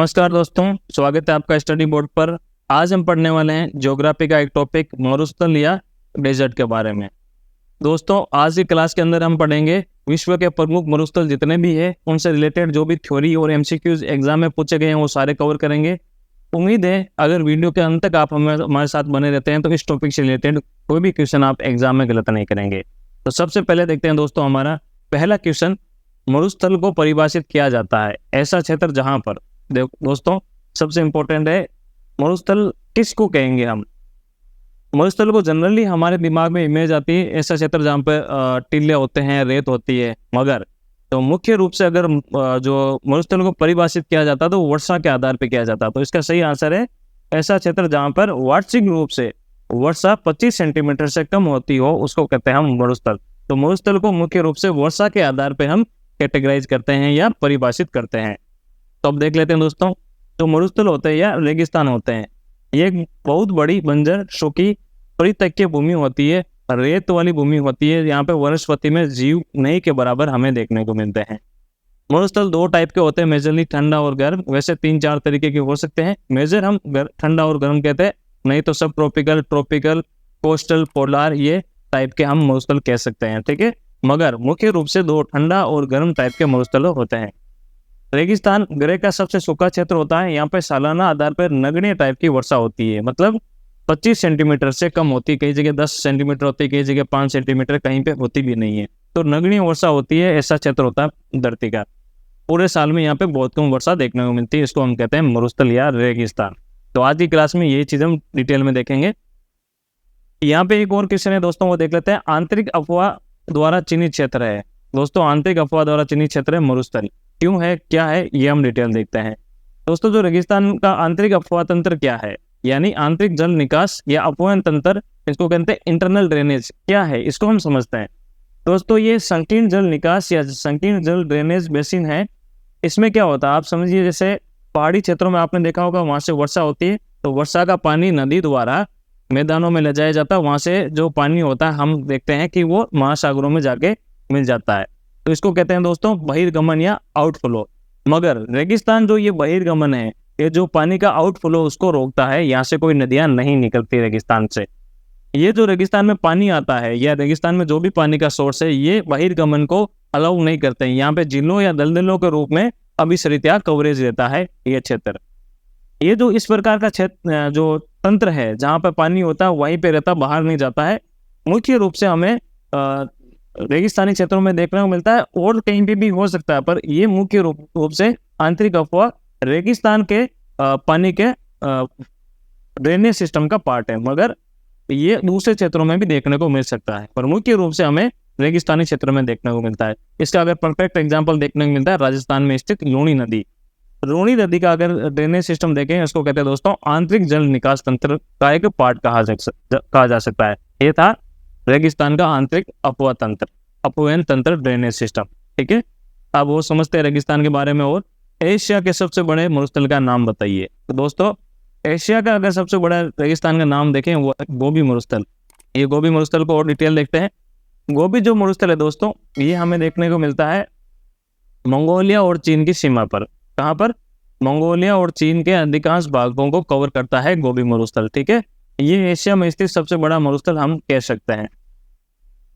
नमस्कार दोस्तों, स्वागत है आपका स्टडी बोर्ड पर। आज हम पढ़ने वाले हैं ज्योग्राफी का एक टॉपिक मरुस्थल या डेजर्ट के बारे में। दोस्तों, आज की क्लास के अंदर हम पढ़ेंगे विश्व के प्रमुख मरुस्थल जितने भी हैं उनसे रिलेटेड जो भी थ्योरी और एमसीक्यूज एग्जाम में पूछे गए हैं वो सारे कवर करेंगे। उम्मीद है अगर वीडियो के अंत तक आप हमारे साथ बने रहते हैं तो इस टॉपिक से रिलेटेड कोई भी क्वेश्चन आप एग्जाम में गलत नहीं करेंगे। तो सबसे पहले देखते हैं दोस्तों, हमारा पहला क्वेश्चन, मरुस्थल को परिभाषित किया जाता है ऐसा क्षेत्र जहां पर, दोस्तों सबसे इंपॉर्टेंट है, मरुस्थल किसको कहेंगे हम। मरुस्थल को जनरली हमारे दिमाग में इमेज आती है ऐसा क्षेत्र जहाँ पे टीले होते हैं, रेत होती है, मगर तो मुख्य रूप से अगर जो मरुस्थल को परिभाषित किया जाता है तो वर्षा के आधार पर किया जाता है। तो इसका सही आंसर है ऐसा क्षेत्र जहाँ पर वार्षिक रूप से वर्षा 25 सेंटीमीटर से कम होती हो उसको कहते हैं हम मरुस्थल। तो मरुस्थल को मुख्य रूप से वर्षा के आधार पर हम कैटेगराइज करते हैं या परिभाषित करते हैं। तो अब देख लेते हैं दोस्तों, जो मरुस्थल होते हैं या रेगिस्तान होते हैं, ये एक बहुत बड़ी बंजर सूखी परित्यक्य भूमि होती है, रेत वाली भूमि होती है। यहाँ पे वनस्पति में जीव नहीं के बराबर हमें देखने को मिलते हैं। मरुस्थल दो टाइप के होते हैं, मेजरली ठंडा और गर्म। वैसे 3-4 तरीके के हो सकते हैं। मेजर हम ठंडा और गर्म कहते हैं, नहीं तो सब ट्रॉपिकल, कोस्टल, पोलार, ये टाइप के हम मरुस्थल कह सकते हैं, ठीक है। मगर मुख्य रूप से दो ठंडा और गर्म टाइप के मरुस्थल होते हैं। रेगिस्तान ग्रह का सबसे सूखा क्षेत्र होता है। यहाँ पे सालाना आधार पर नगण्य टाइप की वर्षा होती है, मतलब 25 सेंटीमीटर से कम होती है, कई जगह 10 सेंटीमीटर होती है, कई जगह 5 सेंटीमीटर, कहीं पे होती भी नहीं है। तो नगण्य वर्षा होती है, ऐसा क्षेत्र होता है धरती का। पूरे साल में यहाँ पे बहुत कम वर्षा देखने को मिलती है, इसको हम कहते हैं मरुस्थल या रेगिस्तान। तो आज की क्लास में ये चीज हम डिटेल में देखेंगे। यहाँ पे एक और क्वेश्चन है दोस्तों, वो देख लेते हैं। आंतरिक अफवाह द्वारा चिन्हित क्षेत्र है। दोस्तों, आंतरिक अफवाह द्वारा चिन्हित क्षेत्र है मरुस्थल। क्यों है, क्या है, ये हम डिटेल देखते हैं। दोस्तों, जो रेगिस्तान का आंतरिक अफवाह तंत्र क्या है, यानी आंतरिक जल निकास या अपवहन तंत्र, इसको कहते हैं इंटरनल ड्रेनेज, क्या है इसको हम समझते हैं। दोस्तों, ये संकीर्ण जल निकास या संकीर्ण जल ड्रेनेज बेसिन है। इसमें क्या होता है आप समझिए, जैसे पहाड़ी क्षेत्रों में आपने देखा होगा वहां से वर्षा होती है, तो वर्षा का पानी नदी द्वारा मैदानों में ले जाया जाता है। वहां से जो पानी होता है हम देखते हैं कि वो महासागरों में जाके मिल जाता है। तो इसको कहते हैं दोस्तों बहिर्गमन या आउटफ्लो। मगर रेगिस्तान जो ये बहिर्गमन है, ये जो पानी का आउटफ्लो उसको रोकता है। यहाँ से कोई नदियां नहीं निकलती रेगिस्तान से। ये जो रेगिस्तान में पानी आता है या रेगिस्तान में जो भी पानी का सोर्स है, ये बहिर्गमन को अलाउ नहीं करते हैं। यहाँ पे झीलों या दलदलों के रूप में अभिसरित कवरेज रहता है ये क्षेत्र। ये जो इस प्रकार का क्षेत्र जो तंत्र है जहाँ पे पानी होता है वहीं पे रहता, बाहर नहीं जाता है। मुख्य रूप से हमें रेगिस्तानी क्षेत्रों में देखने को मिलता है, और कहीं पे भी हो सकता है, पर ये मुख्य रूप से आंतरिक अफवाह रेगिस्तान के पानी के ड्रेनेज सिस्टम का पार्ट है। मगर ये दूसरे क्षेत्रों में भी देखने को मिल सकता है, पर मुख्य रूप से हमें रेगिस्तानी क्षेत्र में देखने को मिलता है। इसका अगर परफेक्ट एग्जाम्पल देखने को मिलता है राजस्थान में स्थित लूणी नदी। लूणी नदी का अगर ड्रेनेज सिस्टम देखें, इसको कहते हैं दोस्तों आंतरिक जल निकास तंत्र का एक पार्ट कहा जा सकता है। ये था रेगिस्तान का आंतरिक अपवहन तंत्र ड्रेनेज सिस्टम, ठीक है। अब वो समझते हैं रेगिस्तान के बारे में। और एशिया के सबसे बड़े मरुस्थल का नाम बताइए। तो दोस्तों, एशिया का अगर सबसे बड़ा रेगिस्तान का नाम देखें वो गोबी मरुस्थल। ये गोबी मरुस्थल को और डिटेल देखते हैं। गोबी जो मरुस्थल है दोस्तों, ये हमें देखने को मिलता है मंगोलिया और चीन की सीमा पर। कहाँ पर? मंगोलिया और चीन के अधिकांश भागों को कवर करता है गोबी मरुस्थल, ठीक है। ये एशिया में स्थित सबसे बड़ा मरुस्थल हम कह सकते हैं।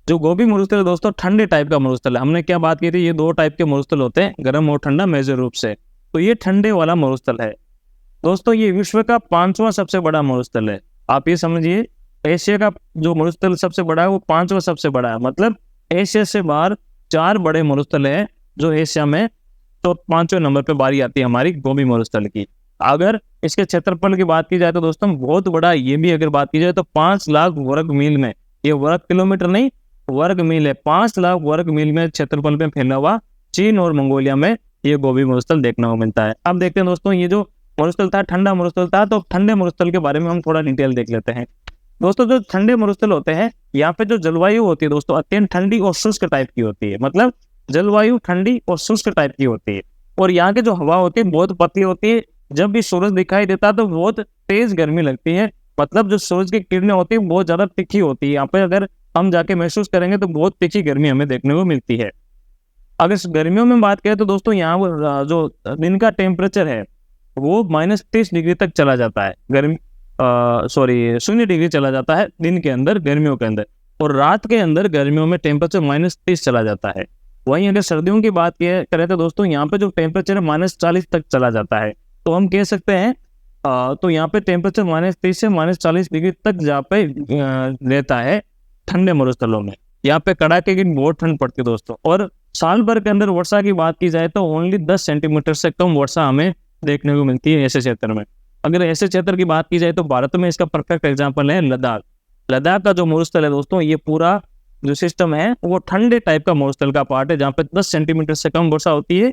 जो गोबी मरुस्थल है दोस्तों, ठंडे टाइप का मरुस्थल है। हमने क्या बात की थी, ये दो टाइप के मरुस्थल होते हैं, गर्म और ठंडा मेजर रूप से। तो ये ठंडे वाला मरुस्थल है दोस्तों। ये विश्व का 5वां सबसे बड़ा मरुस्थल है। आप ये समझिए, एशिया का जो मरुस्थल सबसे बड़ा है वो 5वां सबसे बड़ा है। मतलब एशिया से बाहर 4 बड़े मरुस्थल है जो एशिया में, तो 5वें नंबर पे बारी आती है हमारी गोबी मरुस्थल की। अगर इसके क्षेत्रफल की बात की जाए तो दोस्तों बहुत बड़ा, ये भी अगर बात की जाए तो 5 लाख वर्ग मील में, ये वर्ग किलोमीटर नहीं वर्ग मील है, 5 लाख वर्ग मील में क्षेत्रफल में फैला हुआ चीन और मंगोलिया में ये गोबी मरुस्थल देखने को मिलता है। अब देखते हैं दोस्तों, ये जो मरुस्थल था ठंडा मरुस्थल था, तो ठंडे मरुस्थल के बारे में हम थोड़ा डिटेल देख लेते हैं। दोस्तों, जो ठंडे मरुस्थल होते हैं, यहाँ पे जो जलवायु होती है दोस्तों अत्यंत ठंडी और शुष्क टाइप की होती है। मतलब जलवायु ठंडी और शुष्क टाइप की होती है, और यहाँ की जो हवा होती है बहुत पतली होती है। जब भी सूरज दिखाई देता है तो बहुत तेज गर्मी लगती है। मतलब जो सूरज की किरणें होती है बहुत ज्यादा तीखी होती है। यहाँ पे अगर हम जाके महसूस करेंगे तो बहुत तीखी गर्मी हमें देखने को मिलती है। अगर गर्मियों में बात करें तो दोस्तों यहाँ जो दिन का टेम्परेचर है वो -30 डिग्री तक चला जाता है, 0 डिग्री चला जाता है दिन के अंदर, गर्मियों के अंदर, और रात के अंदर गर्मियों में टेम्परेचर -30 चला जाता है। वहीं अगर सर्दियों की बात करें तो दोस्तों यहाँ पे जो टेम्परेचर है -40 तक चला जाता है। तो हम कह सकते हैं तो यहाँ पे टेम्परेचर -30 से -40 डिग्री तक जहाँ पे रहता है ठंडे मरुस्थलों में। यहाँ पे कड़ाके की बहुत ठंड पड़ती है दोस्तों। और साल भर के अंदर वर्षा की बात की जाए तो ओनली 10 सेंटीमीटर से कम वर्षा हमें देखने को मिलती है ऐसे क्षेत्र में। अगर ऐसे क्षेत्र की बात की जाए तो भारत में इसका परफेक्ट एग्जाम्पल है लद्दाख। लद्दाख का जो मरुस्थल है दोस्तों, ये पूरा जो सिस्टम है वो ठंडे टाइप का मरुस्थल का पार्ट है, जहाँ पे 10 सेंटीमीटर से कम वर्षा होती है।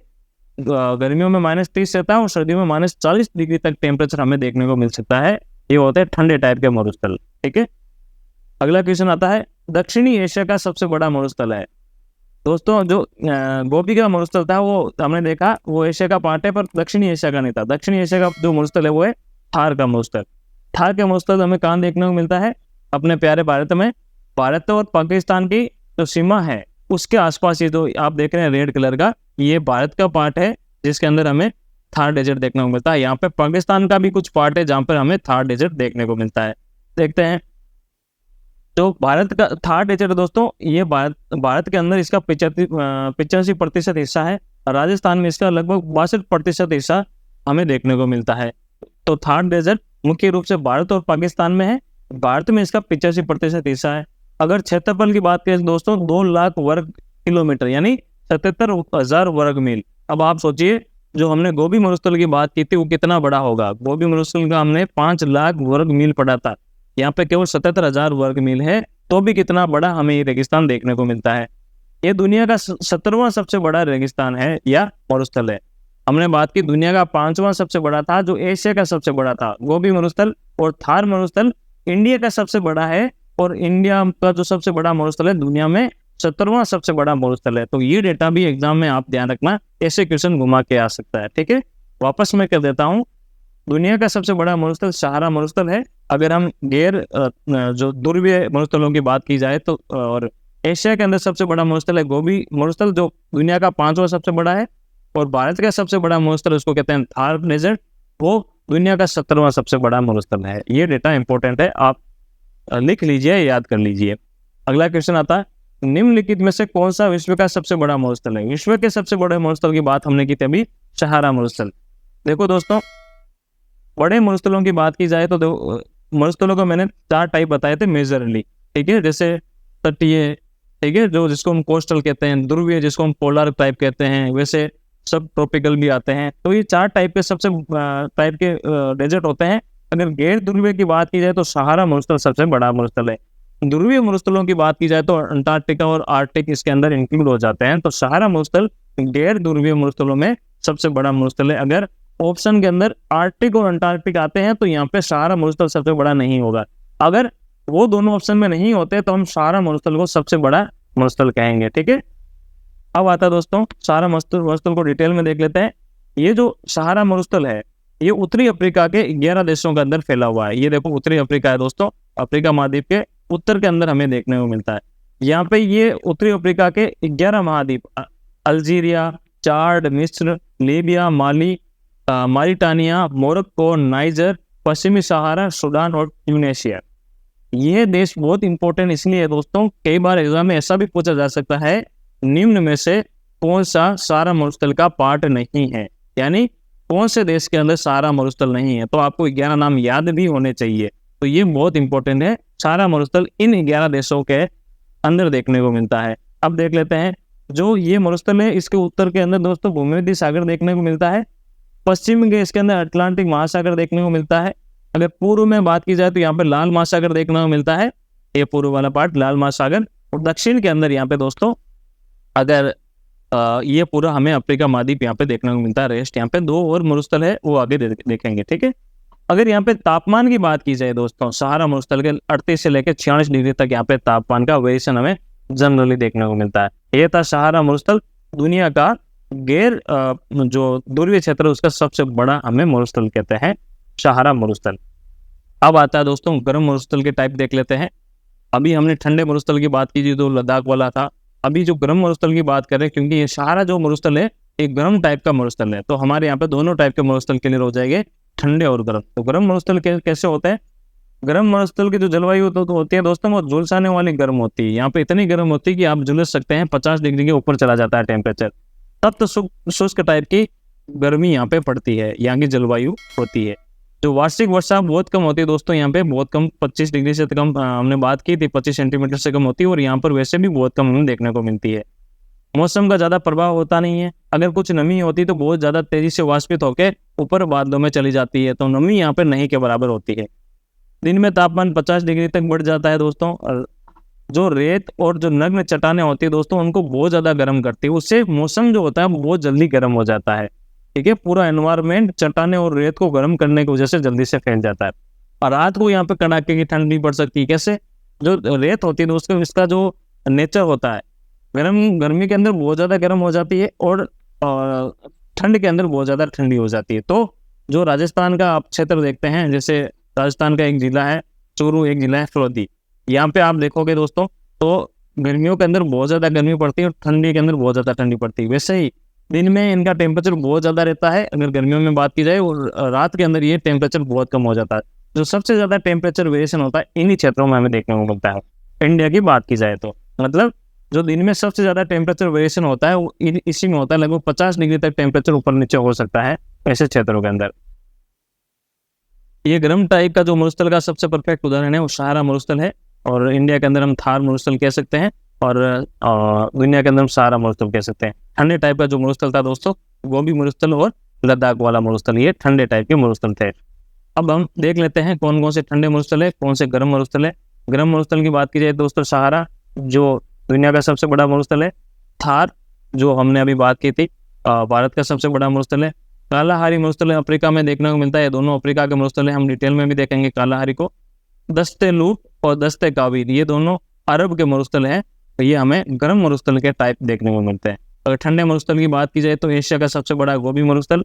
गर्मियों में -30 रहता है और सर्दियों में -40 डिग्री तक टेम्परेचर हमें देखने को मिल सकता है। ये होते हैं ठंडे टाइप के मरुस्थल। ठीक है, अगला क्वेश्चन आता है, दक्षिणी एशिया का सबसे बड़ा मरुस्थल है। दोस्तों जो गोबी का मरुस्थल था वो हमने देखा वो एशिया का पार्ट है, पर दक्षिणी एशिया का नहीं था। दक्षिणी एशिया का जो मरुस्थल है वो है थार का मरुस्थल। थार का मरुस्थल हमें कहाँ देखने को मिलता है? अपने प्यारे भारत में। भारत और पाकिस्तान की जो सीमा है उसके आसपास ये जो आप देख रहे हैं रेड कलर का, ये भारत का पार्ट है जिसके अंदर हमें थार डेजर्ट देखने को मिलता है। यहाँ पे पाकिस्तान का भी कुछ पार्ट है जहाँ पर हमें थार डेजर्ट देखने को मिलता है। देखते हैं तो भारत का थार डेजर्ट दोस्तों, ये भारत के अंदर इसका 85% हिस्सा है। राजस्थान में इसका लगभग 62% हिस्सा हमें देखने को मिलता है। तो थार डेजर्ट मुख्य रूप से भारत और पाकिस्तान में है। भारत में इसका 85% हिस्सा है। अगर क्षेत्रफल की बात करें दोस्तों, 2 लाख वर्ग किलोमीटर यानी 77,000 वर्ग मील। अब आप सोचिए, जो हमने गोबी मरुस्थल की बात की थी वो कितना बड़ा होगा। गोबी मरुस्थल का हमने 5 लाख वर्ग मील पढ़ा था, यहाँ पे केवल 77,000 वर्ग मील है, तो भी कितना बड़ा हमें ये रेगिस्तान देखने को मिलता है। ये दुनिया का 17वां सबसे बड़ा रेगिस्तान है या मरुस्थल है। हमने बात की दुनिया का 5वां सबसे बड़ा था, जो एशिया का सबसे बड़ा था गोबी मरुस्थल। और थार मरुस्थल इंडिया का सबसे बड़ा है, और इंडिया का जो सबसे बड़ा मरुस्थल है दुनिया में 17वां सबसे बड़ा मरुस्थल है। तो ये डेटा भी एग्जाम में आप ध्यान रखना, ऐसे क्वेश्चन घुमा के आ सकता है। ठीक है, वापस मैं कर देता हूँ। दुनिया का सबसे बड़ा मरुस्थल सहारा मरुस्थल है। अगर हम जो ध्रुवीय मरुस्थलों की बात की जाए तो, और एशिया के अंदर सबसे बड़ा मरुस्थल है गोबी मरुस्थल, जो दुनिया का 5वां सबसे बड़ा है। और भारत का सबसे बड़ा मरुस्थल उसको कहते हैं थार डेजर्ट, वो दुनिया का 17वां सबसे बड़ा मरुस्थल है। ये डेटा इंपॉर्टेंट है, आप लिख लीजिए, याद कर लीजिए। अगला क्वेश्चन आता है, निम्नलिखित में से कौन सा विश्व का सबसे बड़ा मरुस्थल है? विश्व के सबसे बड़े मरुस्थल की बात हमने की थी अभी, सहारा मरुस्थल। देखो दोस्तों, बड़े मरुस्थलों की बात की जाए तो मरुस्थलों को मैंने 4 टाइप बताए थे मेजरली। ठीक है, जैसे तटीय, ठीक है, जो जिसको हम कोस्टल कहते हैं, ध्रुवीय जिसको हम पोलर टाइप कहते हैं, वैसे सब ट्रॉपिकल भी आते हैं। तो ये 4 टाइप के सबसे टाइप के डेजर्ट होते हैं। अगर गैर ध्रुवीय की बात की जाए तो सहारा मरुस्थल सबसे बड़ा मरुस्थल है। ध्रुवीय मरुस्थलों की बात की जाए तो अंटार्कटिका और आर्कटिक इसके अंदर इंक्लूड हो जाते हैं। तो सहारा मरुस्थल गैर ध्रुवीय मरुस्थलों में सबसे बड़ा मरुस्थल है। अगर ऑप्शन के अंदर आर्कटिक और अंटार्कटिक आते हैं तो यहाँ पे सहारा मरुस्थल सबसे बड़ा नहीं होगा। अगर वो दोनों ऑप्शन में नहीं होते तो हम सहारा मरुस्थल को सबसे बड़ा मरुस्थल कहेंगे। ठीक है, अब आता है दोस्तों सहारा मरुस्थल को डिटेल में देख लेते हैं। ये जो सहारा मरुस्थल है ये उत्तरी अफ्रीका के 11 देशों के अंदर फैला हुआ है। ये देखो उत्तरी अफ्रीका है दोस्तों, अफ्रीका महाद्वीप के उत्तर के अंदर हमें देखने को मिलता है। यहाँ पे ये उत्तरी अफ्रीका के 11 महाद्वीप, अल्जीरिया, चाड, मिस्र, लीबिया, माली, मारिटानिया, मोरक्को, नाइजर, पश्चिमी सहारा, सूडान और ट्यूनेशिया। ये देश बहुत इंपॉर्टेंट इसलिए है दोस्तों, कई बार एग्जाम में ऐसा भी पूछा जा सकता है, निम्न में से कौन सा सहारा मरुस्थल का पार्ट नहीं है, यानी कौन से देश के अंदर सहारा मरुस्थल नहीं है। तो आपको 11 नाम याद भी होने चाहिए। तो ये बहुत इंपॉर्टेंट है, सहारा मरुस्थल इन 11 देशों के अंदर देखने को मिलता है। अब देख लेते हैं, जो ये मरुस्थल है इसके उत्तर के अंदर दोस्तों भूमध्य सागर देखने को मिलता है। पश्चिम के इसके अंदर अटलांटिक महासागर देखने को मिलता है। अगर पूर्व में बात की जाए तो यहाँ पे लाल महासागर देखने को मिलता है, ये पूर्व वाला पार्ट लाल महासागर। और दक्षिण के अंदर यहाँ पे दोस्तों अगर ये पूरा हमें अफ्रीका महाद्वीप यहाँ पे देखने को मिलता है। रेस्ट यहाँ पे 2 और मरुस्थल है, वो आगे देखेंगे। ठीक है, अगर यहाँ पे तापमान की बात की जाए दोस्तों, सहारा मरुस्थल के 38 से लेकर 46 डिग्री तक यहाँ पे तापमान का वेरिएशन हमें जनरली देखने को मिलता है। ये था सहारा मरुस्थल, दुनिया का गैर जो ध्रुवीय क्षेत्र उसका सबसे बड़ा हमें मरुस्थल कहते हैं, सहारा मरुस्थल। अब आता है दोस्तों गर्म मरुस्थल के टाइप देख लेते हैं। अभी हमने ठंडे मरुस्थल की बात की थी, जो लद्दाख वाला था। अभी जो गर्म मरुस्थल की बात करें, क्योंकि ये सहारा जो मरुस्थल है एक गर्म टाइप का मरुस्थल है। तो हमारे यहाँ पे दोनों टाइप के मरुस्थल क्लियर हो जाएंगे, ठंडे और गर्म। तो गर्म मरुस्थल कैसे होता है? गर्म मरुस्थल की जो जलवायु तो होती है दोस्तों, वो झुलसाने वाली गर्म होती है। यहाँ पे इतनी गर्म होती है कि आप झुलस सकते हैं, 50 डिग्री के ऊपर चला जाता है टेम्परेचर। तब तो शुष्क टाइप की गर्मी यहाँ पे पड़ती है, यहाँ की जलवायु होती है। जो वार्षिक वर्षा बहुत कम होती है दोस्तों, यहाँ पे बहुत कम, 25 डिग्री से कम, हमने बात की थी 25 सेंटीमीटर से कम होती है, और यहाँ पर वैसे भी बहुत कम हमें देखने को मिलती है। मौसम का ज्यादा प्रभाव होता नहीं है। अगर कुछ नमी होती तो बहुत ज्यादा तेजी से वाष्पित होकर ऊपर बादलों में चली जाती है, तो नमी यहाँ पे नहीं के बराबर होती है। दिन में तापमान 50 डिग्री तक बढ़ जाता है दोस्तों। और जो रेत और जो नग्न चट्टानें होती है दोस्तों, उनको बहुत ज्यादा गर्म करती है। उससे मौसम जो होता है वो बहुत जल्दी गर्म हो जाता है। ठीक है, पूरा एनवायरमेंट चट्टानें और रेत को गर्म करने की वजह से जल्दी से फैल जाता है। और रात को यहाँ पे कड़ाके की ठंड भी पड़ सकती है। कैसे? जो रेत होती है दोस्तों, इसका जो नेचर होता है, गर्मी के अंदर बहुत ज्यादा गर्म हो जाती है, और ठंड के अंदर बहुत ज्यादा ठंडी हो जाती है। तो जो राजस्थान का आप क्षेत्र देखते हैं, जैसे राजस्थान का एक जिला है चूरू, एक जिला है फिरोती, यहाँ पे आप देखोगे दोस्तों, तो गर्मियों के अंदर बहुत ज्यादा गर्मी पड़ती है और ठंडी के अंदर बहुत ज्यादा ठंडी पड़ती है। वैसे ही दिन में इनका टेम्परेचर बहुत ज्यादा रहता है अगर गर्मियों में बात की जाए, और रात के अंदर ये टेम्परेचर बहुत कम हो जाता है। जो सबसे ज्यादा टेम्परेचर वेरिएशन होता है इन्हीं क्षेत्रों में हमें देखने को मिलता है, इंडिया की बात की जाए तो। मतलब जो दिन में सबसे ज्यादा टेम्परेचर वेरिएशन होता है वो इसी में होता है। लगभग 50 डिग्री तक टेम्परेचर ऊपर नीचे हो सकता है ऐसे क्षेत्रों के अंदर। ये गर्म टाइप का जो मरुस्थल का सबसे परफेक्ट उदाहरण है वो सहारा मरुस्थल है, और इंडिया के अंदर हम थार मरुस्थल कह सकते हैं, और दुनिया के अंदर हम सहारा मरुस्थल कह सकते हैं। ठंडे टाइप का जो मरुस्थल था दोस्तों, गोबी मरुस्थल और लद्दाख वाला मरुस्थल, ये ठंडे टाइप के मरुस्थल थे। अब हम देख लेते हैं कौन कौन से ठंडे मरुस्थल है, कौन से गर्म मरुस्थल है। गर्म मरुस्थल की बात की जाए दोस्तों, सहारा जो दुनिया का सबसे बड़ा मरुस्थल है, थार जो हमने अभी बात की थी भारत का सबसे बड़ा मरुस्थल है, कालाहारी मरुस्थल अफ्रीका में देखने को मिलता है। दोनों अफ्रीका के मरुस्थल है, हम डिटेल में भी देखेंगे कालाहारी को। दस्ते लूट और दस्ते काबीर, ये दोनों अरब के मरुस्थल हैं, तो ये हमें गर्म मरुस्थल के टाइप देखने को मिलते हैं। अगर ठंडे मरुस्थल की बात की जाए तो एशिया का सबसे बड़ा गोबी मरुस्थल,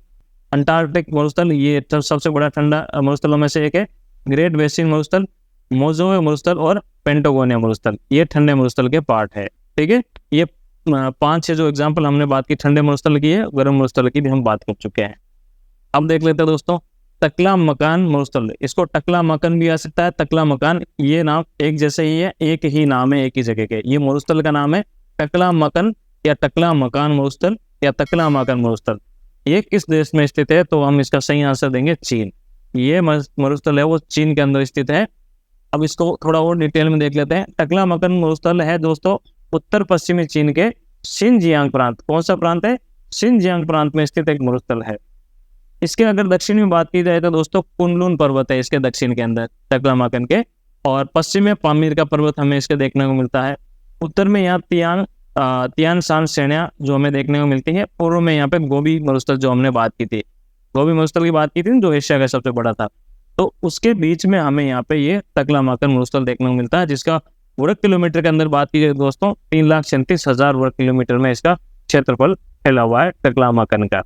अंटार्कटिक मरुस्थल ये सबसे बड़ा ठंडा मरुस्थलों में से एक है, ग्रेट बेसिन मरुस्थल, मोजोवे मरुस्थल और पेंटागोनिया मरुस्थल, ये ठंडे मरुस्थल के पार्ट है। ठीक है, ये 5-6 जो एग्जाम्पल हमने बात की ठंडे मरुस्थल की है, गर्म मरुस्थल की भी हम बात कर चुके हैं। अब देख लेते हैं दोस्तों टकला मकान मरुस्थल। इसको टकला मकान भी आ सकता है, टकला मकान, ये नाम एक जैसे ही है, एक ही नाम है एक ही जगह के। ये मरुस्थल का नाम है टकला मकान या टकला मकान मरुस्थल या टकला मकान मरुस्थल। ये किस देश में स्थित है? तो हम इसका सही आंसर देंगे चीन। ये मरुस्थल है वो चीन के अंदर स्थित है। अब इसको थोड़ा और डिटेल में देख लेते हैं। टकला मकान मरुस्थल है दोस्तों उत्तर पश्चिमी चीन के शिनजियांग प्रांत, कौन सा प्रांत है? शिनजियांग प्रांत में स्थित एक मरुस्थल है। इसके अगर दक्षिण में बात की जाए तो दोस्तों कुनलुन पर्वत है इसके दक्षिण के अंदर टकला मकान के, और पश्चिम में पामीर का पर्वत हमें इसके देखने को मिलता है। उत्तर में यहाँ तियान शान श्रेणियां जो हमें देखने को मिलती है। पूर्व में यहाँ पे गोबी मरुस्थल जो हमने बात की थी, गोबी मरुस्थल की बात की थी जो एशिया का सबसे बड़ा था, तो उसके बीच में हमें यहाँ पे ये टकला मकान मरुस्थल देखने को मिलता है, जिसका वर्ग किलोमीटर के अंदर बात की जाए दोस्तों 3,37,000 वर्ग किलोमीटर में इसका क्षेत्रफल फैला हुआ है टकला मकान का।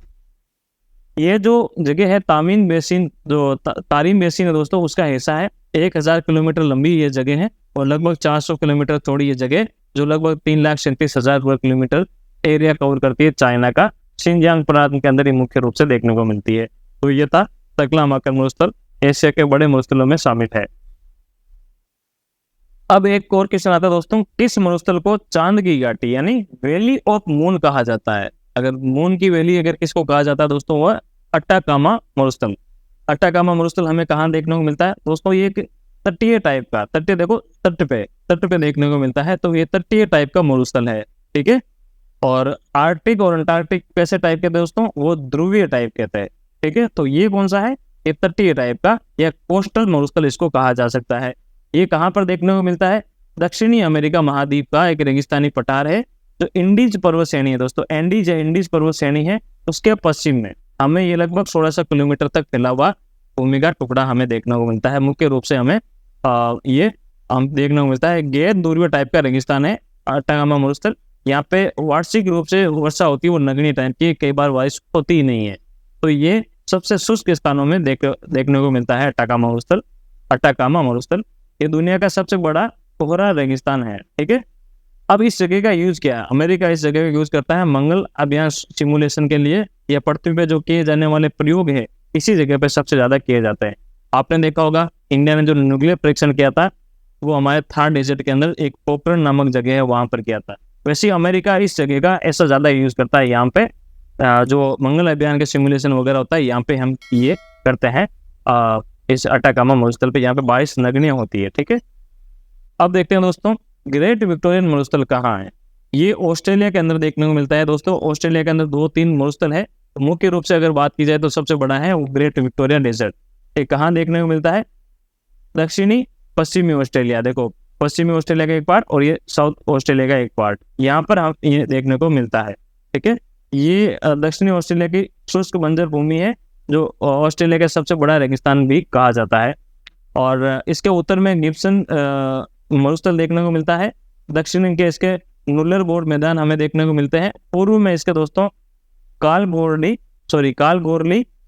ये जो जगह है तामीन बेसिन, जो तारीम बेसिन है दोस्तों, उसका हिस्सा है। 1,000 किलोमीटर लंबी ये जगह है और लगभग 400 किलोमीटर चौड़ी ये जगह, जो लगभग 3,37,000 वर्ग किलोमीटर एरिया कवर करती है चाइना का शिनजियांग प्रांत के अंदर ही मुख्य रूप से देखने को मिलती है। तो ये था टकला मकान मरुस्थल, एशिया के बड़े मरुस्थलों में शामिल है। अब एक और क्वेश्चन आता है दोस्तों, किस मरुस्थल को चांद की घाटी यानी वैली ऑफ मून कहा जाता है? अगर मून की वैली अगर किसको कहा जाता है दोस्तों, वह अट्टाकामा मरुस्थल। अट्टाकामा मरुस्थल हमें कहाँ देखने को मिलता है दोस्तों? ये एक तटीय टाइप का, तटीय देखो तट पे देखने को मिलता है, तो ये तटीय टाइप का मरुस्थल है। ठीक है, और आर्कटिक और अंटार्कटिक कैसे टाइप के दोस्तों? वो ध्रुवीय टाइप कहते हैं। ठीक है, तो ये कौन सा है? ये तटीय टाइप का या कोस्टल मरुस्थल इसको कहा जा सकता है। ये कहाँ पर देखने को मिलता है? दक्षिणी अमेरिका महाद्वीप का एक रेगिस्तानी पठार है, जो इंडीज पर्वत श्रेणी है दोस्तों, एंडीज या इंडीज पर्वत श्रेणी है, उसके पश्चिम में हमें ये लगभग 1600 किलोमीटर तक फैला हुआ भूमि का टुकड़ा हमें देखने को मिलता है। मुख्य रूप से हमें ये हम देखने को मिलता है। गैर ध्रुवीय टाइप का रेगिस्तान है अट्टाकामा मरुस्थल। यहाँ पे वार्षिक रूप से वर्षा होती है वो नगण्य टाइप की, कई बार बारिश होती ही नहीं है। तो ये सबसे शुष्क स्थानों में देखने को मिलता है अट्टाकामा मरुस्थल। ये दुनिया का सबसे बड़ा कोहरा रेगिस्तान है। ठीक है, अब इस जगह का यूज क्या है? अमेरिका इस जगह का यूज करता है मंगल अभियान सिमुलेशन के लिए, या पृथ्वी पे जो किए जाने वाले प्रयोग है इसी जगह पे सबसे ज्यादा किए जाते हैं। आपने देखा होगा इंडिया ने जो न्यूक्लियर परीक्षण किया था वो हमारे थार डेजर्ट के अंदर एक पोखरण नामक जगह है वहां पर किया था। वैसे ही अमेरिका इस जगह का ऐसा ज्यादा यूज करता है। यहाँ पे जो मंगल अभियान के सिमुलेशन वगैरह होता है यहाँ पे हम ये करते हैं इस अटाकामा मरुस्थल पे। यहाँ पे 22 नगरियां होती है, ठीक है। अब देखते हैं दोस्तों ग्रेट विक्टोरियन मरुस्थल कहाँ है। ये ऑस्ट्रेलिया के अंदर देखने को मिलता है दोस्तों। ऑस्ट्रेलिया के अंदर 2-3 मरुस्थल है। मुख्य रूप से अगर बात की जाए तो सबसे बड़ा है वो ग्रेट विक्टोरिया डेजर्ट। ये कहाँ देखने को मिलता है? दक्षिणी पश्चिमी ऑस्ट्रेलिया। देखो पश्चिमी ऑस्ट्रेलिया का एक पार्ट और ये साउथ ऑस्ट्रेलिया का एक पार्ट, यहाँ पर हम ये देखने को मिलता है, ठीक है। ये दक्षिणी ऑस्ट्रेलिया की शुष्क बंजर भूमि है जो ऑस्ट्रेलिया का सबसे बड़ा रेगिस्तान भी कहा जाता है। और इसके उत्तर में गिब्सन मरुस्थल देखने को मिलता है। दक्षिण के इसके नुल्लर बोर्ड मैदान हमें देखने को मिलते हैं। पूर्व में इसके दोस्तों कालगोरली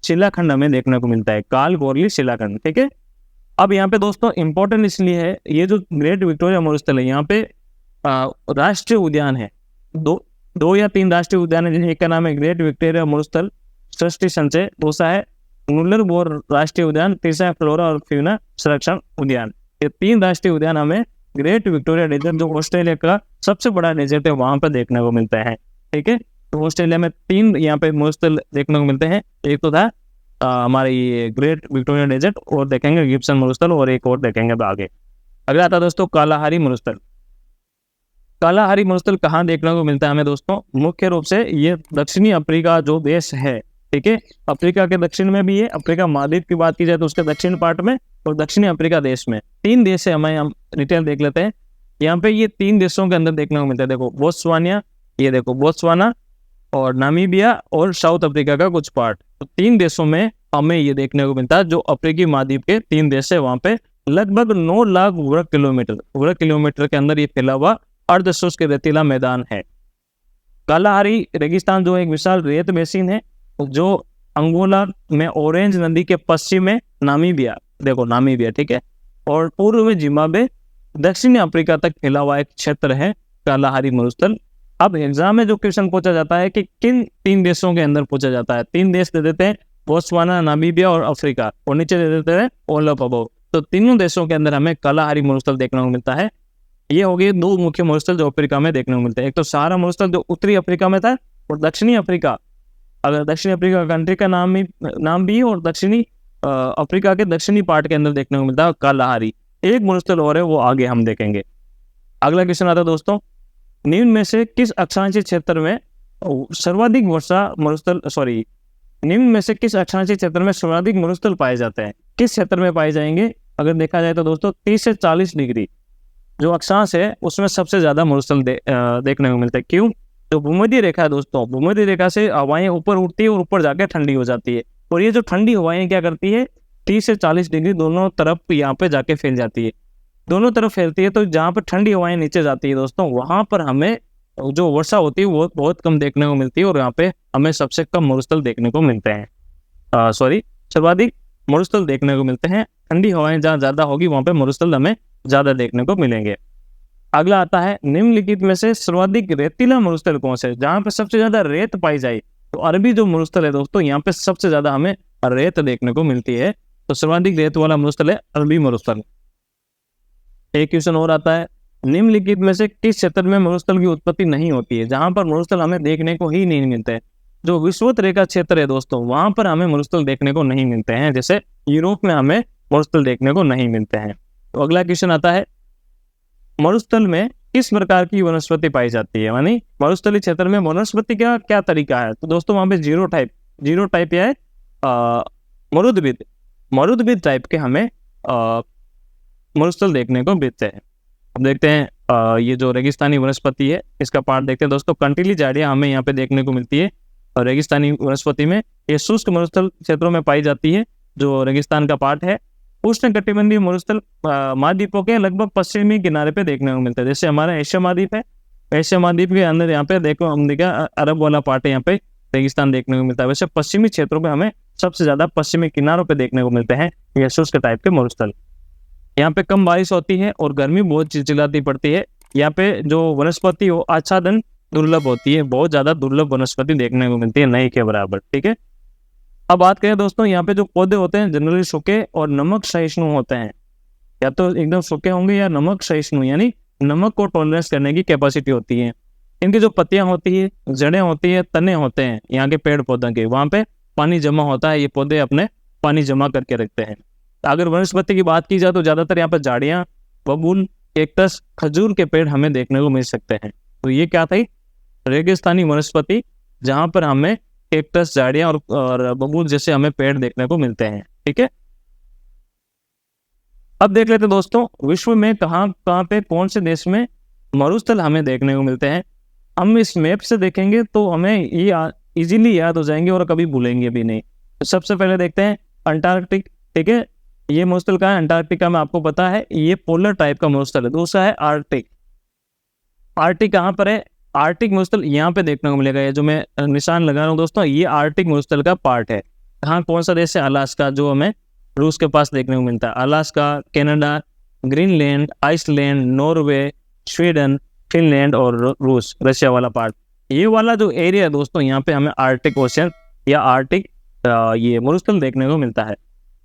शिलाखंड हमें देखने को मिलता है। कालगोरली शिलाखंड, ठीक है। अब यहाँ पे दोस्तों इंपॉर्टेंट इसलिए है, ये जो ग्रेट विक्टोरिया मरुस्थल है यहाँ पे राष्ट्रीय उद्यान है। दो या 3 राष्ट्रीय उद्यान है। एक का नाम है ग्रेट विक्टोरिया मरुस्थल सृष्टि संचय, दूसरा है नुल्लर बोर राष्ट्रीय उद्यान, तीसरा है फ्लोरा और फ्यूना संरक्षण उद्यान। ये 3 राष्ट्रीय उद्यान हमें ग्रेट विक्टोरिया डेजर्ट जो ऑस्ट्रेलिया का सबसे बड़ा डेजर्ट है वहां पर देखने को मिलता है, ठीक है। तो ऑस्ट्रेलिया में 3 यहाँ पे मरुस्थल देखने को मिलते हैं। एक तो था हमारे ये ग्रेट विक्टोरिया डेजर्ट, और देखेंगे गिब्सन मरुस्थल, और एक और देखेंगे आगे। अगला आता है दोस्तों कालाहारी मरुस्थल। कालाहारी मरुस्थल कहाँ देखने को मिलता है हमें दोस्तों? मुख्य रूप से ये दक्षिणी अफ्रीका जो देश है, ठीक है, अफ्रीका के दक्षिण में भी है। अफ्रीका महाद्वीप की बात की जाए तो उसके दक्षिण पार्ट में, और दक्षिणी अफ्रीका देश में 3 देश है। हम डिटेल देख लेते हैं। यहाँ पे ये 3 देशों के अंदर देखने को मिलता है। देखो बोत्सवाना, ये देखो बोत्सवाना और नामीबिया और साउथ अफ्रीका का कुछ पार्ट। तो 3 देशों में हमें ये देखने को मिलता है। जो अफ्रीकी महाद्वीप के 3 देश है वहां पे लगभग 9 लाख वर्ग किलोमीटर के अंदर ये फैला हुआ अर्धशुष्क रेतीला मैदान है। कालाहारी रेगिस्तान जो एक विशाल रेत बेसिन है जो अंगोला में ऑरेंज नदी के पश्चिम में नामीबिया, देखो नामीबिया, ठीक है, और पूर्व में जिम्बाब्वे, दक्षिणी अफ्रीका तक फैला हुआ एक क्षेत्र है कालाहारी मरुस्थल। अब एग्जाम में जो क्वेश्चन पूछा जाता है कि किन 3 देशों के अंदर पूछा जाता है, 3 देश दे देते हैं, बोत्सवाना, नामीबिया और अफ्रीका, और नीचे दे देते हैं ऑल ऑफ अबव। तो तीनों देशों के अंदर हमें कालाहारी मरुस्थल देखने को मिलता है। ये हो गए 2 मुख्य मरुस्थल जो अफ्रीका में देखने को मिलते हैं। एक तो सहारा मरुस्थल जो उत्तरी अफ्रीका में था, और दक्षिणी अफ्रीका, अगर दक्षिणी अफ्रीका कंट्री का नाम भी है, और दक्षिणी अफ्रीका के दक्षिणी पार्ट के अंदर देखने को मिलता है कालाहारी। एक मरुस्थल और है वो आगे हम देखेंगे। अगला क्वेश्चन आता है दोस्तों, निम्न में से किस अक्षांशीय क्षेत्र में सर्वाधिक मरुस्थल पाए जाते हैं? किस क्षेत्र में पाए जाएंगे? अगर देखा जाए तो दोस्तों 30 से 40 डिग्री जो अक्षांश है उसमें सबसे ज्यादा मरुस्थल देखने को मिलते हैं। क्यों? जो भूमध्य रेखा है दोस्तों, भूमध्य रेखा से हवाएं ऊपर उठती है और ऊपर जाकर ठंडी हो जाती है, और ये जो ठंडी हवाएं क्या करती है 30 से 40 डिग्री दोनों तरफ यहाँ पे जाके फैल जाती है, दोनों तरफ फैलती है। तो जहाँ पर ठंडी हवाएं नीचे जाती है दोस्तों वहां पर हमें जो वर्षा होती है वो बहुत कम देखने को मिलती है, और यहाँ पे हमें सबसे कम मरुस्थल देखने को मिलते हैं। सर्वाधिक मरुस्थल देखने को मिलते हैं। ठंडी हवाएं जहाँ ज्यादा होगी वहां पे मरुस्थल हमें ज्यादा देखने को मिलेंगे। अगला आता है निम्नलिखित में से सर्वाधिक रेतीला मरुस्थल कौन सा है, जहाँ पे सबसे ज्यादा रेत पाई जाए? तो अरबी जो मरुस्थल है दोस्तों यहाँ पे सबसे ज्यादा हमें रेत देखने को मिलती है। तो सर्वाधिक रेत वाला मरुस्थल है अरबी मरुस्थल। एक क्वेश्चन और आता है, निम्नलिखित में से किस क्षेत्र में मरुस्थल की उत्पत्ति नहीं होती है, जहां पर मरुस्थल हमें देखने को ही नहीं मिलते हैं? जो विषुवत रेखा क्षेत्र है दोस्तों वहां पर हमें मरुस्थल देखने को नहीं मिलते हैं, जैसे यूरोप में हमें मरुस्थल देखने को नहीं मिलते हैं। तो अगला क्वेश्चन आता है, मरुस्थल में किस प्रकार की वनस्पति पाई जाती है, यानी मरुस्थलीय क्षेत्र में वनस्पति का क्या तरीका है? तो दोस्तों वहां पे जीरो टाइप या मरुद्भिद टाइप के हमें मरुस्थल देखने को मिलते हैं। अब देखते हैं ये जो रेगिस्तानी वनस्पति है इसका पार्ट देखते हैं दोस्तों। कंटीली झाड़ियां हमें यहाँ पे देखने को मिलती है, और रेगिस्तानी वनस्पति में ये शुष्क मरुस्थल क्षेत्रों में पाई जाती है जो रेगिस्तान का पार्ट है। उष्णकटिबंधीय मरुस्थल महाद्वीपों के लगभग पश्चिमी किनारे पे देखने को मिलता है, जैसे हमारा एशिया महाद्वीप है। एशिया महाद्वीप के अंदर यहाँ पे देखो हम देखा अरब वाला पार्ट है, यहाँ पे रेगिस्तान देखने को मिलता है। वैसे पश्चिमी क्षेत्रों पे हमें सबसे ज्यादा पश्चिमी किनारों पे देखने को मिलते हैं ये शुष्क टाइप के मरुस्थल। यहाँ पे कम बारिश होती है और गर्मी बहुत चिलचिलाती पड़ती है, यहाँ पे जो वनस्पति हो आच्छादन दुर्लभ होती है, बहुत ज्यादा दुर्लभ वनस्पति देखने को मिलती है, नहीं के बराबर। ठीक है, अब बात करें दोस्तों, यहाँ पे जो पौधे होते हैं जनरली सूखे और नमक सहिष्णु होते हैं, या तो एकदम सूखे होंगे या नमक सहिष्णु, यानी नमक को टॉलरेंस करने की कैपेसिटी होती है। इनकी जो पत्तियां होती है, जड़ें होती है, तने होते हैं यहाँ के पेड़ पौधों के, वहां पे पानी जमा होता है, ये पौधे अपने पानी जमा करके रखते हैं। अगर वनस्पति की बात की जाए तो ज्यादातर यहाँ पर झाड़ियां, बबूल, कैक्टस, खजूर के पेड़ हमें देखने को मिल सकते हैं। तो ये क्या थी, रेगिस्तानी वनस्पति, जहां पर हमें कैक्टस, झाड़ियां और बबूल जैसे हमें पेड़ देखने को मिलते हैं। ठीक है, अब देख लेते हैं दोस्तों, विश्व में कहाँ कहाँ पे कौन से देश में मरुस्थल हमें देखने को मिलते हैं। हम इस मैप से देखेंगे तो हमें ये इजीली याद हो जाएंगे और कभी भूलेंगे भी नहीं। तो सबसे पहले देखते हैं अंटार्कटिक। ठीक है, ये मरुस्थल कहाँ है, अंटार्कटिका में, आपको पता है ये पोलर टाइप का मरुस्थल है। दूसरा है आर्कटिक। आर्कटिक कहाँ पर है, आर्कटिक मरुस्थल यहाँ पे देखने को मिलेगा, ये जो मैं निशान लगा रहा हूँ दोस्तों, ये आर्कटिक मरुस्थल का पार्ट है। कहाँ, कौन सा देश है, अलास्का, जो हमें रूस के पास देखने को मिलता है। Alaska, Canada, Greenland, Iceland, Norway, Sweden, Finland और रूस, रशिया वाला पार्ट, ये वाला जो एरिया है दोस्तों, यहाँ पे हमें आर्कटिक ओशन या आर्कटिक ये मरुस्थल देखने को मिलता है।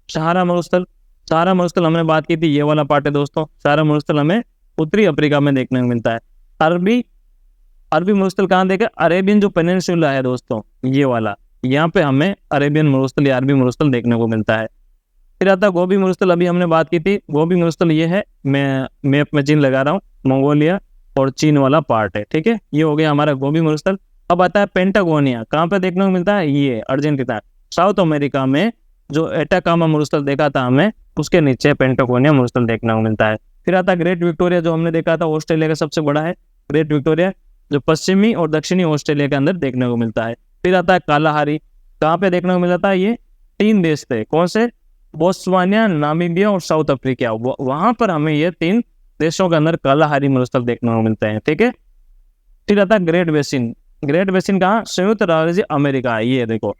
सहारा मरुस्थल, सहारा मरुस्थल हमने बात की थी, ये वाला पार्ट है दोस्तों। सहारा मरुस्थल हमें उत्तरी अफ्रीका में देखने को मिलता है। अरबी मरुस्थल कहाँ देखे, अरेबियन जो पेनिनसुला है दोस्तों, ये वाला, यहाँ पे हमें अरेबियन मरुस्थल या अरबी मरुस्थल देखने को मिलता है। फिर आता है गोबी मरुस्थल, अभी हमने बात की थी। गोबी मरुस्थल ये है, मैं मैप में चिन्ह लगा रहा हूँ, मंगोलिया और चीन वाला पार्ट है। ठीक है, ये हो गया हमारा गोबी मरुस्थल। अब आता है पेंटागोनिया, कहाँ पे देखने को मिलता है, ये अर्जेंटीना, साउथ अमेरिका में। जो एटाकामा मरुस्थल देखा था हमें, उसके नीचे पेंटागोनिया मरुस्थल देखने को मिलता है। फिर आता है ग्रेट विक्टोरिया, जो हमने देखा था ऑस्ट्रेलिया का सबसे बड़ा है ग्रेट विक्टोरिया, जो पश्चिमी और दक्षिणी ऑस्ट्रेलिया के अंदर देखने को मिलता है। फिर आता है कालाहारी, कहाँ पे देखने को मिलता है, ये 3 देश थे, कौन से, बोत्सवाना, नामीबिया और साउथ अफ्रीका, वहां पर हमें ये 3 देशों के अंदर कालाहारी मरुस्थल देखने को मिलते हैं। ठीक है, फिर आता है ग्रेट बेसिन। ग्रेट बेसिन कहाँ, संयुक्त राज्य अमेरिका, ये देखो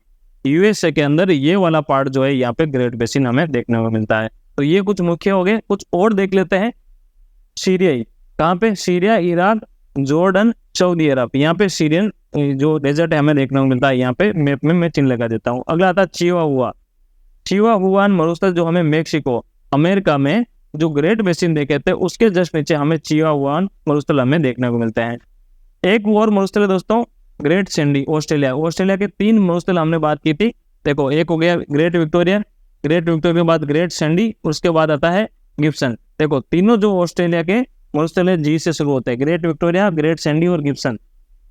यूएसए के अंदर ये वाला पार्ट जो है, यहाँ पे ग्रेट बेसिन हमें देखने को मिलता है। तो ये कुछ मुख्य हो गए, कुछ और देख लेते हैं। सीरिया, कहाँ पे, सीरिया, इराक, जॉर्डन, सऊदी अरब, यहाँ पे सीरियन जो डेजर्ट है हमें देखने को मिलता है। यहाँ पे मैप में मैं चिन्ह लगा देता हूँ। अगला आता है चिहुआहुआ मरुस्थल, जो हमें मैक्सिको, अमेरिका में जो ग्रेट बेसिन देखे थे उसके जस्ट नीचे हमें चिहुआहुआ मरुस्थल हमें देखने को मिलते हैं। एक और मरुस्थल है दोस्तों, ग्रेट सैंडी, ऑस्ट्रेलिया। ऑस्ट्रेलिया के 3 मरुस्थल हमने बात की थी। देखो, एक हो गया ग्रेट विक्टोरिया, ग्रेट विक्टोरिया के बाद ग्रेट सैंडी, उसके बाद आता है गिब्सन। देखो, तीनों जो ऑस्ट्रेलिया के मरुस्थल है जी से शुरू होते हैं, ग्रेट विक्टोरिया, ग्रेट सैंडी और गिब्सन।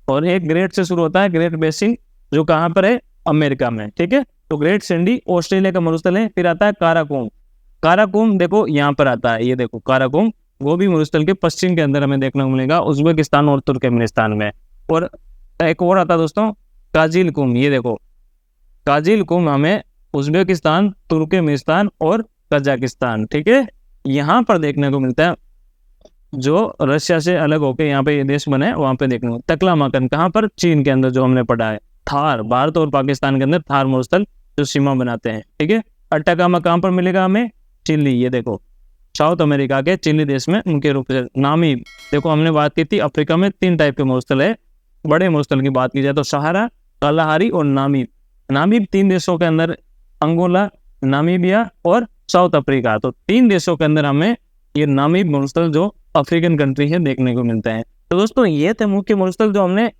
और एक ग्रेट से शुरू होता है ग्रेट बेसिन, जो कहाँ पर है, अमेरिका में। ठीक है, तो ग्रेट सैंडी ऑस्ट्रेलिया का मरुस्थल है। फिर आता है काराकोरम। काराकोरम देखो यहाँ पर आता है, ये देखो काराकोरम, वो भी मरुस्थल के पश्चिम के अंदर हमें देखने को मिलेगा, उज्बेकिस्तान और तुर्कमेनिस्तान में। और एक और आता है दोस्तों काजिलकुम, ये देखो काजिलकुम हमें उज्बेकिस्तान, तुर्कमेनिस्तान और कजाकिस्तान, ठीक है, यहाँ पर देखने को मिलता है। जो रशिया से अलग होकर यहाँ पे ये देश बने हैं, वहां पे देखने को। तकलामाकन कहाँ पर, चीन के अंदर, जो हमने पढ़ा है। थार, भारत और पाकिस्तान के अंदर थार मरुस्थल जो सीमा बनाते हैं, ठीक है। अट्टाकामा कहाँ पर मिलेगा हमें, चिली, ये देखो साउथ अमेरिका के चिली देश में मुख्य रूप से। नामीब, देखो हमने बात की थी अफ्रीका में 3 टाइप के मरुस्थल है। बड़े मरुस्थल की बात की जाए तो सहारा, कालाहारी और नामीब। नामीब 3 देशों के अंदर, अंगोला, नामीबिया और साउथ अफ्रीका। तो 3 देशों के अंदर हमें ये नामीब मरुस्थल जो अफ्रीकन कंट्री है देखने को मिलते हैं। तो दोस्तों ये थे मुख्य मरुस्थल जो हमने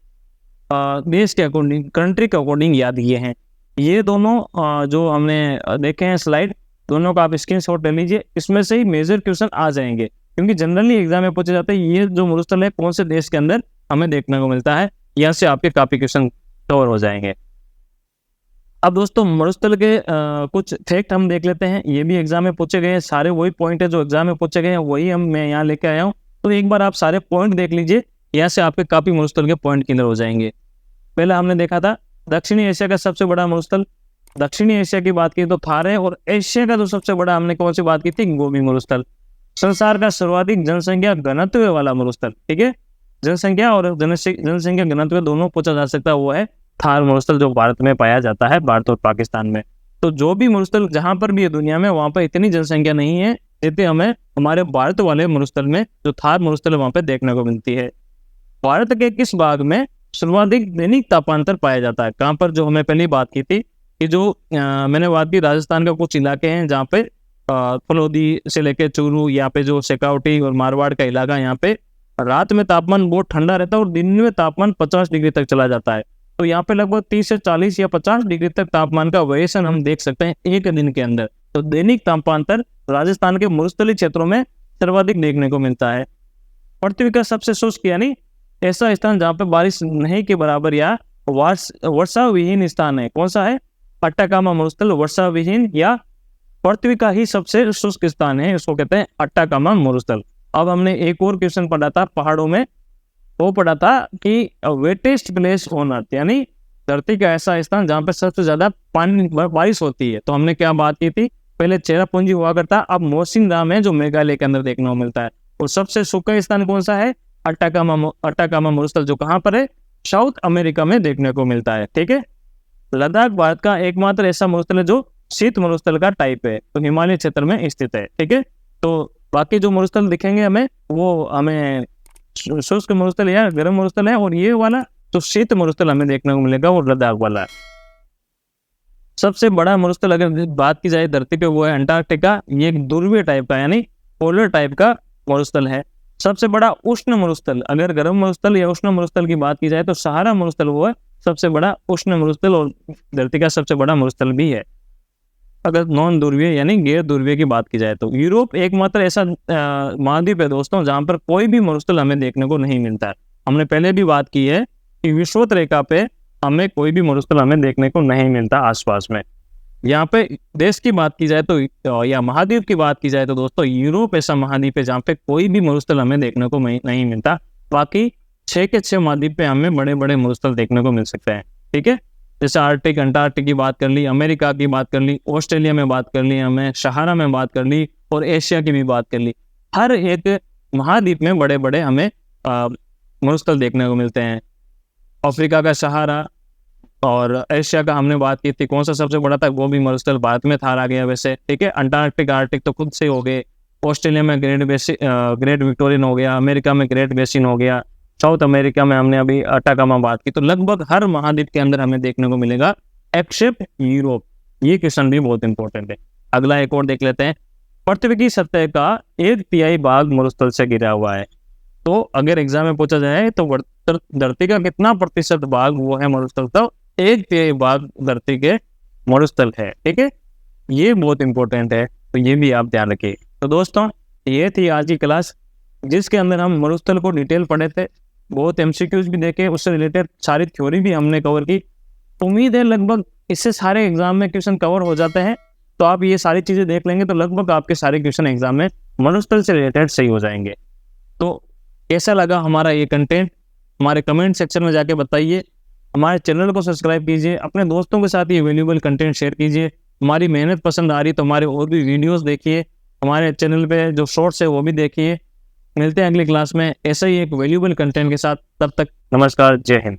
देश के अकॉर्डिंग, कंट्री के अकॉर्डिंग याद किए हैं। ये दोनों जो हमने देखे हैं स्लाइड, दोनों का आप स्क्रीनशॉट ले लीजिए। इसमें से ही मेजर क्वेश्चन आ जाएंगे, क्योंकि जनरली एग्जाम में पूछे जाते हैं ये जो मरुस्थल है कौन से देश के अंदर हमें देखने को मिलता है। यहाँ से आपके काफी क्वेश्चन कवर हो जाएंगे। अब दोस्तों मरुस्थल के कुछ फैक्ट हम देख लेते हैं, ये भी एग्जाम में पूछे गए हैं। सारे वही पॉइंट है जो एग्जाम में पूछे गए हैं, वही मैं यहाँ लेके आया हूँ। तो एक बार आप सारे पॉइंट देख लीजिए, यहाँ से आपके काफी मरुस्थल के पॉइंट क्लियर हो जाएंगे। पहले हमने देखा था दक्षिणी एशिया का सबसे बड़ा मरुस्थल, दक्षिणी एशिया की बात की तो थार है। और एशिया का जो सबसे बड़ा हमने कौन सी बात की थी, गोबी मरुस्थल। संसार का सर्वाधिक जनसंख्या घनत्व वाला मरुस्थल, ठीक है, जनसंख्या और जनसंख्या घनत्व दोनों पूछा जा सकता है, वो है थार मरुस्थल, जो भारत में पाया जाता है, भारत और पाकिस्तान में। तो जो भी मरुस्थल जहां पर भी है दुनिया में, वहां पर इतनी जनसंख्या नहीं है स्थिति हमें हमारे भारत वाले मरुस्थल में जो थार मरुस्थल वहां पे देखने को मिलती है। भारत के किस भाग में सर्वाधिक दैनिक तापांतर पाया जाता है? कहाँ पर? जो हमें पहले बात की थी कि जो मैंने बात की, राजस्थान का कुछ इलाके हैं जहाँ पे फलोदी से लेके चूरू, यहाँ पे जो शेखावटी और मारवाड़ का इलाका, यहाँ पे रात में तापमान बहुत ठंडा रहता है और दिन में तापमान 50 डिग्री तक चला जाता है। तो यहाँ पे लगभग 30 से 40 या 50 डिग्री तक तापमान का वेरिएशन हम देख सकते हैं एक दिन के अंदर। तो दैनिक तापांतर राजस्थान के मरुस्थलीय क्षेत्रों में सर्वाधिक देखने को मिलता है। पृथ्वी का सबसे शुष्क यानी ऐसा स्थान जहाँ पे बारिश नहीं के बराबर या वर्षा विहीन स्थान है, कौन सा है? अट्टाकामा मरुस्थल वर्षा विहीन या पृथ्वी का ही सबसे शुष्क स्थान है, इसको कहते हैं अट्टाकामा मरुस्थल। अब हमने एक और क्वेश्चन पढ़ा था पहाड़ों में, वो पढ़ा था कि वेटेस्ट प्लेस ऑन अर्थ यानी धरती का ऐसा स्थान जहाँ पे सबसे ज्यादा पानी बारिश होती है। तो हमने क्या बात की थी? पहले चेरापूंजी हुआ करता, अब मौसिनराम है जो मेघालय के अंदर देखने को मिलता है। और सबसे सूखा स्थान कौन सा है? अट्टाकामा मरुस्थल, जो कहाँ पर है? साउथ अमेरिका में देखने को मिलता है। ठीक है। लद्दाख भारत का एकमात्र ऐसा मरुस्थल है जो शीत मरुस्थल का टाइप है, तो हिमालय क्षेत्र में स्थित है। ठीक है। तो बाकी जो मरुस्थल दिखेंगे हमें, वो हमें शुष्क मरुस्थल या गर्म मरुस्थल है, और ये वाला जो शीत मरुस्थल हमें देखने को मिलेगा वो लद्दाख वाला है। सबसे बड़ा मरुस्थल अगर बात की जाए धरती पे, वो है अंटार्कटिका। ये एक ध्रुवीय टाइप का यानी पोलर टाइप का मरुस्थल है। सबसे बड़ा उष्ण मरुस्थल, अगर गर्म मरुस्थल या उष्ण मरुस्थल की बात की जाए तो सहारा मरुस्थल वो है सबसे बड़ा उष्ण मरुस्थल, और धरती का सबसे बड़ा मरुस्थल भी है। अगर नॉन ध्रुवीय यानी गैर ध्रुवीय की बात की जाए तो यूरोप एकमात्र ऐसा महाद्वीप है दोस्तों जहां पर कोई भी मरुस्थल हमें देखने को नहीं मिलता है। हमने पहले भी बात की है कि विषुवत रेखा पे हमें कोई भी मरुस्थल हमें देखने को नहीं मिलता आसपास में। यहाँ पे देश की बात की जाए तो या महाद्वीप की बात की जाए तो दोस्तों यूरोप ऐसा महाद्वीप है जहाँ पे कोई भी मरुस्थल हमें देखने को नहीं मिलता। बाकी 6 के 6 महाद्वीप पे हमें बड़े बड़े मरुस्थल देखने को मिल सकते हैं। ठीक है। जैसे आर्कटिक, अंटार्कटिक की बात कर ली, अमेरिका की बात कर ली, ऑस्ट्रेलिया में बात कर ली, हमें सहारा में बात कर ली, और एशिया की भी बात कर ली। हर एक महाद्वीप में बड़े बड़े हमें मरुस्थल देखने को मिलते हैं। अफ्रीका का सहारा और एशिया का हमने बात की थी, कौन सा सबसे बड़ा था? वो भी मरुस्थल भारत में था आ गया वैसे। ठीक है। अंटार्कटिक, आर्कटिक तो खुद से हो गए। ऑस्ट्रेलिया में ग्रेट विक्टोरियन हो गया, अमेरिका में ग्रेट बेसिन हो गया, साउथ अमेरिका में हमने अभी अट्टाकामा बात की। तो लगभग हर महाद्वीप के अंदर हमें देखने को मिलेगा एक्सेप्ट यूरोप। ये क्वेश्चन भी बहुत इंपॉर्टेंट है। अगला एक और देख लेते हैं। पृथ्वी की सतह का 1/3 भाग मरुस्थल से घिरा हुआ है। तो अगर एग्जाम में पूछा जाए तो धरती का कितना प्रतिशत भाग वो है मरुस्थल, तो 1/3 भाग धरती के मरुस्थल है। ठीक है। ये बहुत इंपॉर्टेंट है, तो ये भी आप ध्यान रखिए। तो दोस्तों ये थी आज की क्लास जिसके अंदर हम मरुस्थल को डिटेल पढ़े थे, बहुत एमसीक्यूज भी देखे, उससे रिलेटेड सारी थ्योरी भी हमने कवर की। उम्मीद है लगभग इससे सारे एग्जाम में क्वेश्चन कवर हो जाते हैं। तो आप ये सारी चीजें देख लेंगे तो लगभग आपके सारे क्वेश्चन एग्जाम में मरुस्थल से रिलेटेड सही हो जाएंगे। तो कैसा लगा हमारा ये कंटेंट, हमारे कमेंट सेक्शन में जाके बताइए। हमारे चैनल को सब्सक्राइब कीजिए, अपने दोस्तों के साथ ये वैल्यूएबल कंटेंट शेयर कीजिए। हमारी मेहनत पसंद आ रही तो हमारे और भी वीडियोस देखिए, हमारे चैनल पे जो शॉर्ट्स है वो भी देखिए। मिलते हैं अगली क्लास में ऐसे ही एक वैल्यूएबल कंटेंट के साथ। तब तक नमस्कार, जय हिंद।